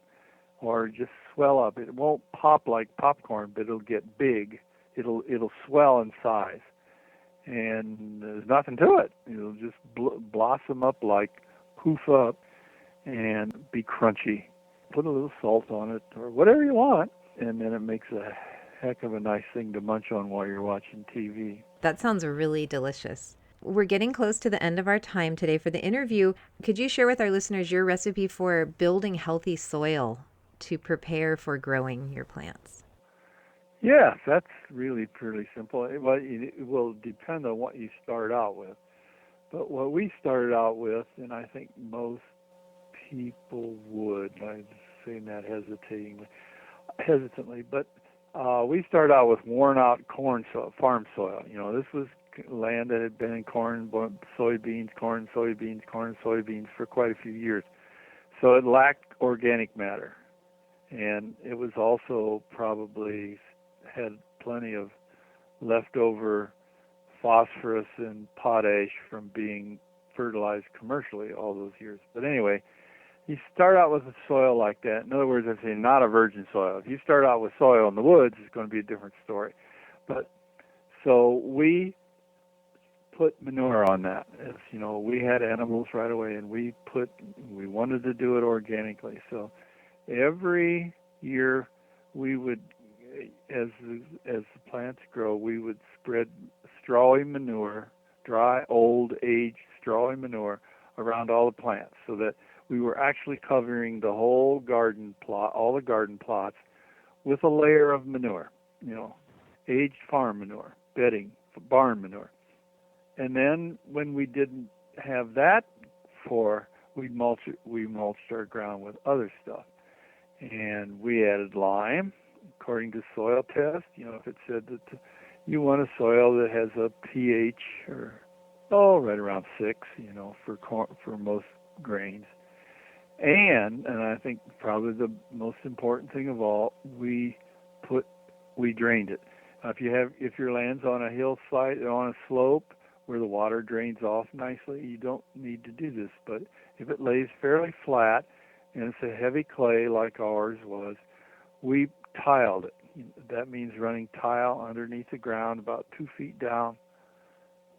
Speaker 2: or just swell up. It won't pop like popcorn, but it'll get big. It'll swell in size. And there's nothing to it. It'll just blossom up, like poof up, and be crunchy. Put a little salt on it or whatever you want, and then it makes a heck of a nice thing to munch on while you're watching TV.
Speaker 1: That sounds really delicious. We're getting close to the end of our time today for the interview. Could you share with our listeners your recipe for building healthy soil to prepare for growing your plants?
Speaker 2: Yes, that's really pretty simple. It will depend on what you start out with. But what we started out with, and I think most people would, I'm saying that hesitantly, but we started out with worn-out farm soil. This was land that had been in corn, soybeans for quite a few years. So it lacked organic matter. And it was also probably had plenty of leftover phosphorus and potash from being fertilized commercially all those years. But anyway, you start out with a soil like that. In other words, I'm saying not a virgin soil. If you start out with soil in the woods, it's going to be a different story. But so we put manure on that. As you know, we had animals right away, and we wanted to do it organically. So every year we would, as the plants grow, we would spread strawy manure, dry, old, aged strawy manure around all the plants, so that we were actually covering the whole garden plot, all the garden plots, with a layer of manure, aged farm manure, bedding, barn manure. And then when we didn't have that we mulched our ground with other stuff. And we added lime, according to soil test. If it said that you want a soil that has a pH right around 6, for most grains. And I think probably the most important thing of all, we drained it. If your land's on a hillside or on a slope where the water drains off nicely, you don't need to do this. But if it lays fairly flat and it's a heavy clay like ours was, we tiled it. That means running tile underneath the ground about 2 feet down,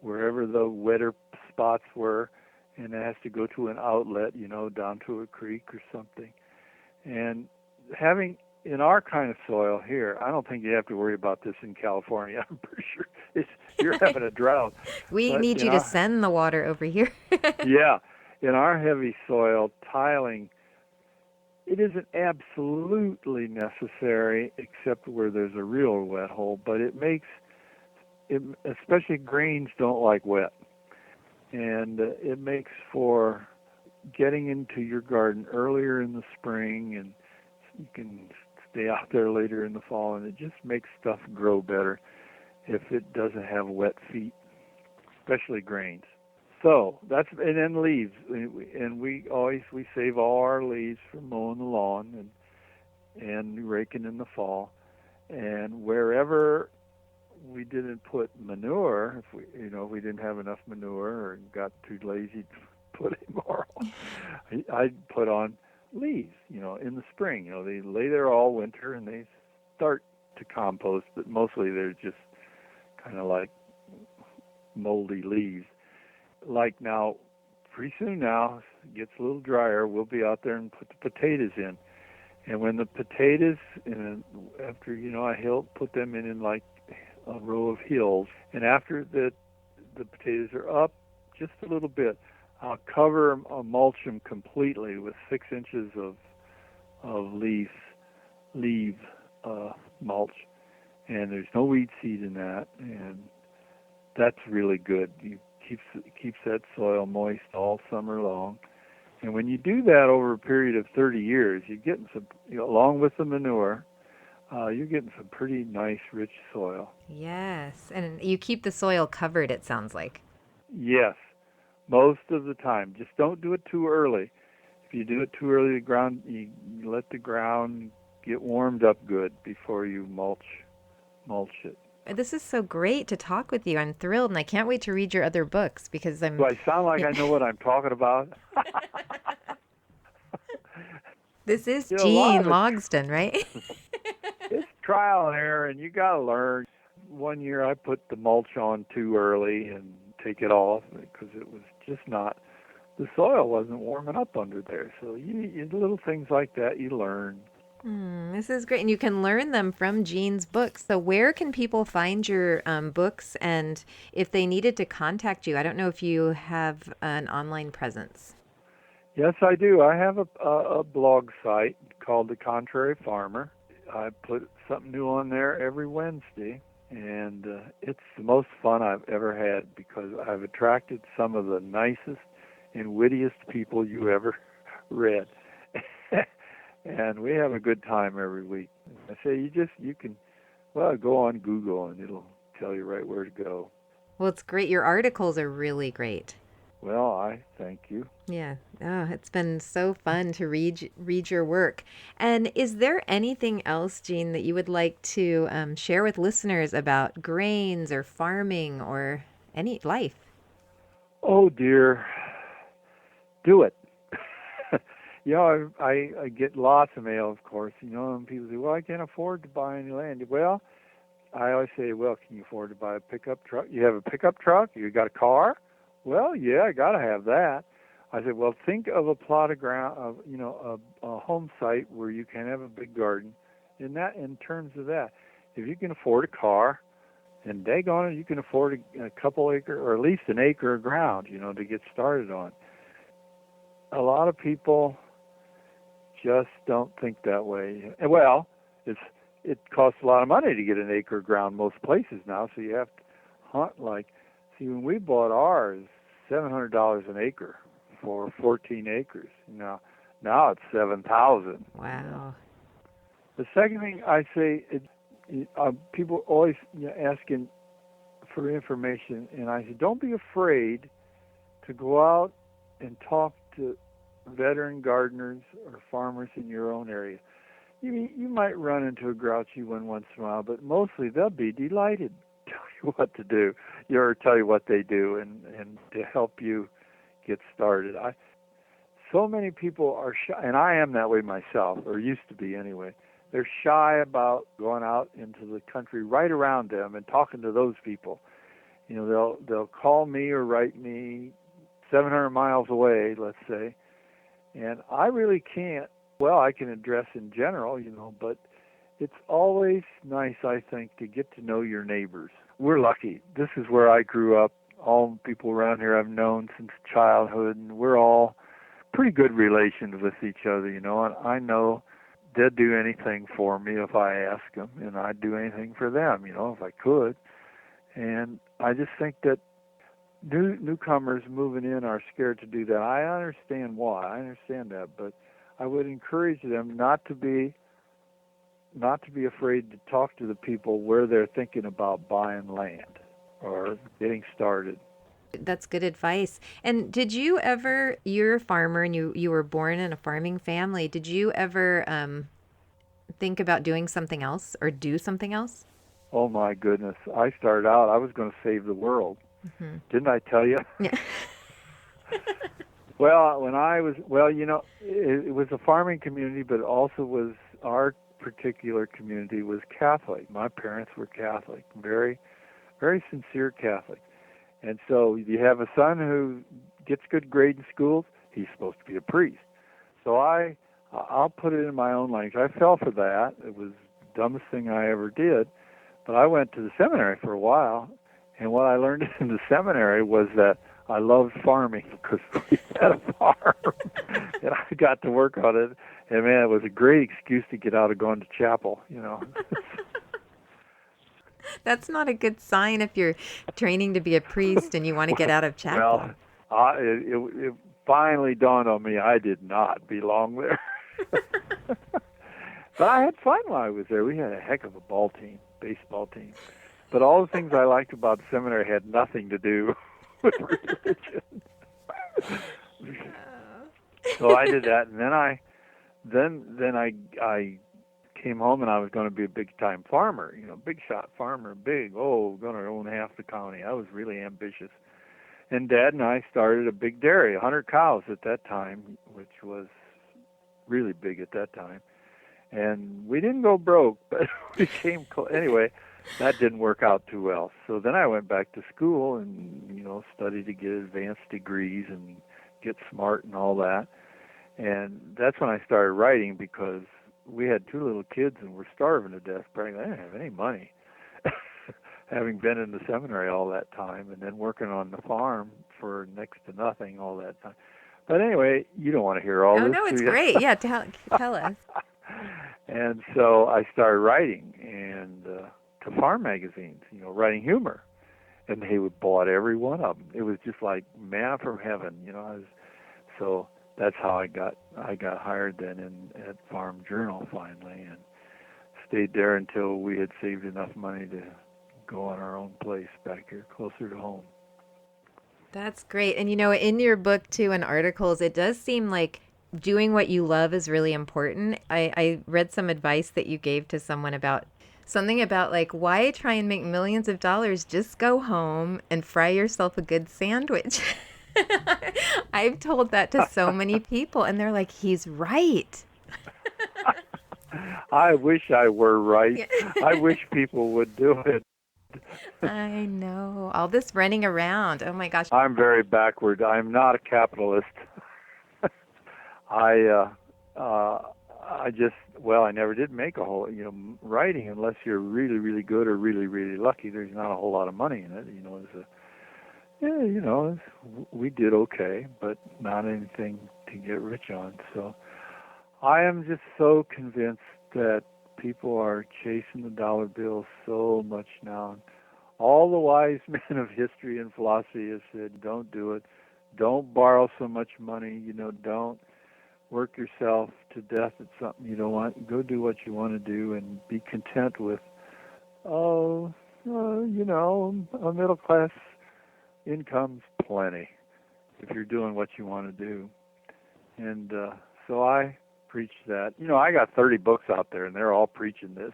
Speaker 2: wherever the wetter spots were, and it has to go to an outlet, down to a creek or something. And having, in our kind of soil here, I don't think you have to worry about this in California. I'm pretty sure you're having a drought.
Speaker 1: We need you to send the water over here.
Speaker 2: Yeah. In our heavy soil, tiling, it isn't absolutely necessary except where there's a real wet hole, but it makes, especially grains don't like wet. And it makes for getting into your garden earlier in the spring, and you can stay out there later in the fall, and it just makes stuff grow better if it doesn't have wet feet, especially grains. So and then leaves, and we save all our leaves for mowing the lawn and raking in the fall, and wherever we didn't put manure, if we didn't have enough manure or got too lazy to put any more on, I'd put on leaves, in the spring. They lay there all winter and they start to compost, but mostly they're just kind of like moldy leaves. Like now, pretty soon now, it gets a little drier, we'll be out there and put the potatoes in. And when the potatoes, after, I put them in like a row of hills. And after the potatoes are up just a little bit, I'll mulch them completely with 6 inches of leaf mulch. And there's no weed seed in that, and that's really good. It keeps that soil moist all summer long. And when you do that over a period of 30 years, you're getting some, along with the manure, you're getting some pretty nice, rich soil.
Speaker 1: Yes, and you keep the soil covered, it sounds like.
Speaker 2: Yes, most of the time. Just don't do it too early. If you do it too early, you let the ground get warmed up good before you mulch it.
Speaker 1: This is so great to talk with you. I'm thrilled, and I can't wait to read your other books because I'm...
Speaker 2: Do I sound like I know what I'm talking about?
Speaker 1: This is Gene Logsdon, right?
Speaker 2: It's trial and error, and you got to learn. One year I put the mulch on too early and take it off because it was just not, the soil wasn't warming up under there. So you little things like that you learn.
Speaker 1: This is great. And you can learn them from Gene's books. So where can people find your books? And if they needed to contact you, I don't know if you have an online presence.
Speaker 2: Yes, I do. I have a blog site called The Contrary Farmer. I put something new on there every Wednesday, and it's the most fun I've ever had because I've attracted some of the nicest and wittiest people you ever read. And we have a good time every week. I say you can go on Google and it'll tell you right where to go.
Speaker 1: Well, it's great. Your articles are really great.
Speaker 2: Well, I thank you.
Speaker 1: Yeah. Oh, it's been so fun to read your work. And is there anything else, Gene, that you would like to share with listeners about grains or farming or any life?
Speaker 2: Oh, dear. Do it. I get lots of mail, of course, and people say, well, I can't afford to buy any land. Well, I always say, well, can you afford to buy a pickup truck? You have a pickup truck? You got a car? Well, yeah, I got to have that. I said, well, think of a plot of ground, a home site where you can have a big garden. In terms of that, if you can afford a car, and daggone it, you can afford a couple acre or at least an acre of ground, to get started on. A lot of people just don't think that way. Well, it costs a lot of money to get an acre of ground most places now, so you have to hunt when we bought ours, $700 an acre for 14 acres. Now it's $7,000.
Speaker 1: Wow.
Speaker 2: The second thing I say, people always asking for information, and I say, don't be afraid to go out and talk to veteran gardeners or farmers in your own area. You might run into a grouchy one once in a while, but mostly they'll be delighted to tell you what to do, or tell you what they do, and to help you get started. So many people are shy, and I am that way myself, or used to be anyway. They're shy about going out into the country right around them and talking to those people. They'll call me or write me 700 miles away, let's say, and I really can't. Well, I can address in general, but it's always nice, I think, to get to know your neighbors. We're lucky. This is where I grew up. All the people around here I've known since childhood, and we're all pretty good relations with each other, and I know they'll do anything for me if I ask them, and I'd do anything for them, if I could. And I just think that newcomers moving in are scared to do that. I understand why. I understand that, but I would encourage them not to be afraid to talk to the people where they're thinking about buying land or getting started.
Speaker 1: That's good advice. And did you ever, you're a farmer and you were born in a farming family, did you ever think about doing something else or do something else?
Speaker 2: Oh my goodness. I started out, I was going to save the world. Mm-hmm. Didn't I tell you?
Speaker 1: Yeah.
Speaker 2: Well, it was a farming community, but it also was, our particular community was Catholic. My parents were Catholic, very, very sincere Catholic. And so you have a son who gets good grades in schools, he's supposed to be a priest. So I'll put it in my own language. I fell for that. It was the dumbest thing I ever did. But I went to the seminary for a while, and what I learned in the seminary was that I loved farming because we had a farm, and I got to work on it. And man, it was a great excuse to get out of going to chapel, you know.
Speaker 1: That's not a good sign if you're training to be a priest and you want to get out of chapel.
Speaker 2: Well, it finally dawned on me I did not belong there. But I had fun while I was there. We had a heck of a baseball team. But all the things I liked about the seminary had nothing to do with religion. So I did that, and then I came home, and I was going to be a big-time farmer, big shot farmer, going to own half the county. I was really ambitious. And Dad and I started a big dairy, 100 cows at that time, which was really big at that time. And we didn't go broke, but we came close. Anyway, that didn't work out too well. So then I went back to school and, studied to get advanced degrees and get smart and all that. And that's when I started writing because we had 2 little kids and we're starving to death. Practically, I didn't have any money. Having been in the seminary all that time and then working on the farm for next to nothing all that time. But anyway, you don't want to hear all this.
Speaker 1: Oh, no, it's great. Yeah, tell us.
Speaker 2: And so I started writing and to farm magazines, writing humor. And they would bought every one of them. It was just like manna from heaven, so that's how I got hired then at Farm Journal finally, and stayed there until we had saved enough money to go on our own place back here closer to home.
Speaker 1: That's great. And in your book too and articles, it does seem like doing what you love is really important. I read some advice that you gave to someone about something about like, why try and make millions of dollars? Just go home and fry yourself a good sandwich. I've told that to so many people and they're like, he's right.
Speaker 2: I wish I were right. I wish people would do it.
Speaker 1: I know. All this running around. Oh my gosh.
Speaker 2: I'm very backward. I'm not a capitalist. I never did make a whole, writing, unless you're really, really good or really, really lucky, there's not a whole lot of money in it. We did okay, but not anything to get rich on. So I am just so convinced that people are chasing the dollar bill so much now. All the wise men of history and philosophy have said, don't do it. Don't borrow so much money. Don't work yourself to death at something you don't want. Go do what you want to do and be content with, a middle class income's plenty if you're doing what you want to do. And so I preach that. I got 30 books out there, and they're all preaching this.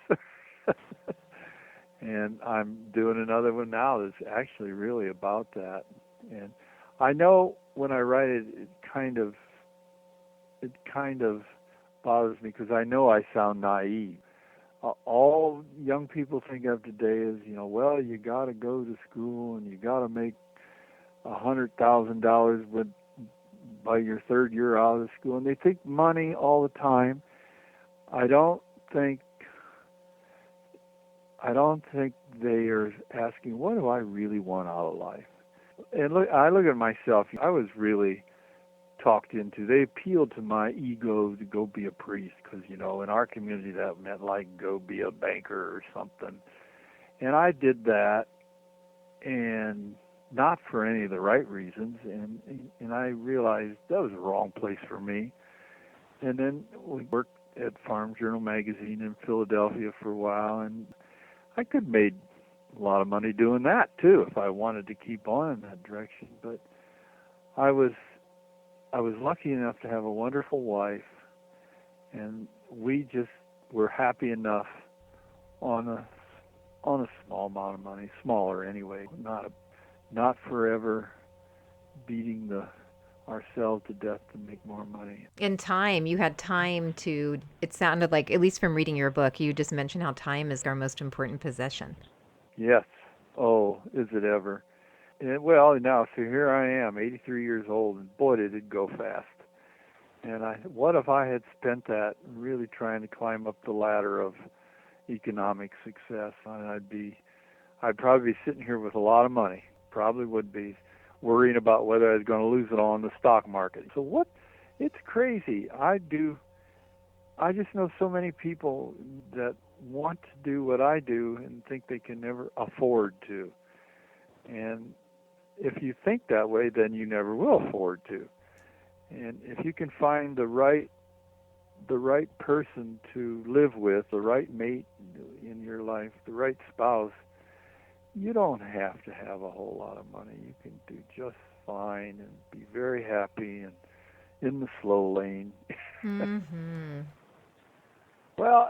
Speaker 2: And I'm doing another one now that's actually really about that. And I know when I write it, it kind of bothers me because I know I sound naive. All young people think of today is, you got to go to school and you got to make $100,000 by your 3rd year out of school, and they think money all the time. I don't think they are asking, what do I really want out of life? And I look at myself. I was really talked into. They appealed to my ego to go be a priest because, in our community that meant like go be a banker or something. And I did that, and not for any of the right reasons. And I realized that was the wrong place for me. And then we worked at Farm Journal magazine in Philadelphia for a while, and I could have made a lot of money doing that too if I wanted to keep on in that direction. But I was lucky enough to have a wonderful wife, and we just were happy enough on a small amount of money, smaller anyway, not forever beating ourselves to death to make more money.
Speaker 1: In time, you had time to, it sounded like, at least from reading your book, you just mentioned how time is our most important possession.
Speaker 2: Yes. Oh, is it ever? well, now, so here I am, 83 years old, and boy, did it go fast. And what if I had spent that really trying to climb up the ladder of economic success? I'd probably be sitting here with a lot of money. Probably would be worrying about whether I was going to lose it all in the stock market. So it's crazy. I just know so many people that want to do what I do and think they can never afford to. And if you think that way, then you never will afford to. And if you can find the right person to live with, the right mate in your life, the right spouse, you don't have to have a whole lot of money. You can do just fine and be very happy and in the slow lane.
Speaker 1: Mm-hmm.
Speaker 2: Well,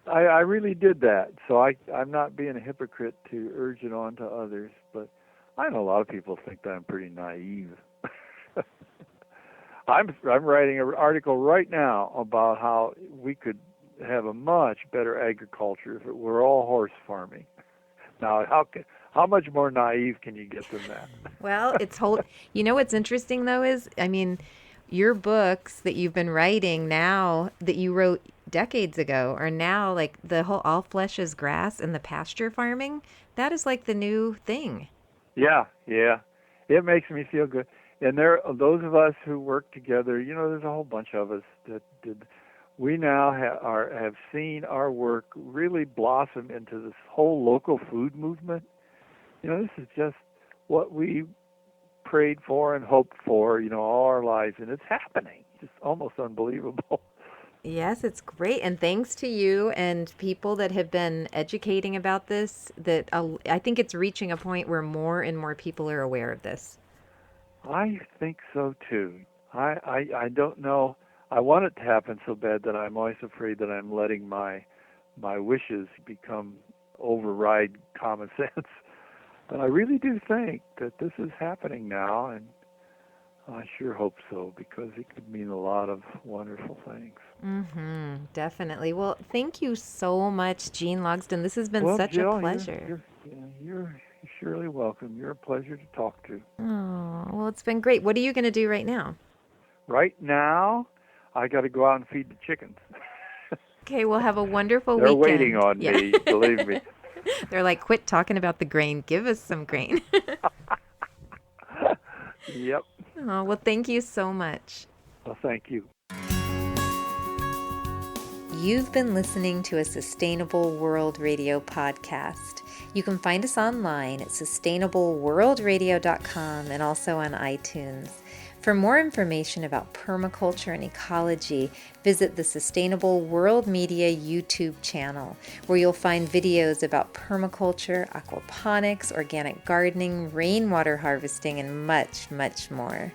Speaker 2: I really did that. So I'm not being a hypocrite to urge it on to others, but I know a lot of people think that I'm pretty naive. I'm writing an article right now about how we could have a much better agriculture if it were all horse farming. Now, how much more naive can you get than that?
Speaker 1: Well, what's interesting though is, your books that you've been writing now that you wrote decades ago are now like the whole all flesh is grass and the pasture farming. That is like the new thing.
Speaker 2: Yeah. It makes me feel good. And those of us who work together, there's a whole bunch of us that did. We now have seen our work really blossom into this whole local food movement. This is just what we prayed for and hoped for, all our lives, and it's happening. It's almost unbelievable.
Speaker 1: Yes, it's great. And thanks to you and people that have been educating about this, that I think it's reaching a point where more and more people are aware of this.
Speaker 2: I think so too. I don't know. I want it to happen so bad that I'm always afraid that I'm letting my wishes override common sense. But I really do think that this is happening now, and I sure hope so, because it could mean a lot of wonderful things.
Speaker 1: Mm-hmm, definitely. Well, thank you so much, Gene Logsdon. This has been such
Speaker 2: Jill,
Speaker 1: a pleasure.
Speaker 2: You're surely welcome. You're a pleasure to talk to.
Speaker 1: Oh, well, it's been great. What are you going to do right now?
Speaker 2: Right now, I got to go out and feed the chickens.
Speaker 1: Okay, we'll have a wonderful
Speaker 2: They're
Speaker 1: weekend.
Speaker 2: waiting on me, believe me.
Speaker 1: They're like, quit talking about the grain. Give us some grain.
Speaker 2: Yep.
Speaker 1: Oh, well, thank you so much.
Speaker 2: Well, thank you.
Speaker 1: You've been listening to a Sustainable World Radio podcast. You can find us online at sustainableworldradio.com and also on iTunes. For more information about permaculture and ecology, visit the Sustainable World Media YouTube channel, where you'll find videos about permaculture, aquaponics, organic gardening, rainwater harvesting, and much, much more.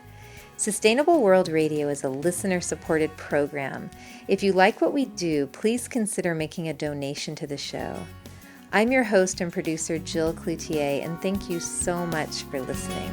Speaker 1: Sustainable World Radio is a listener-supported program. If you like what we do, please consider making a donation to the show. I'm your host and producer, Jill Cloutier, and thank you so much for listening.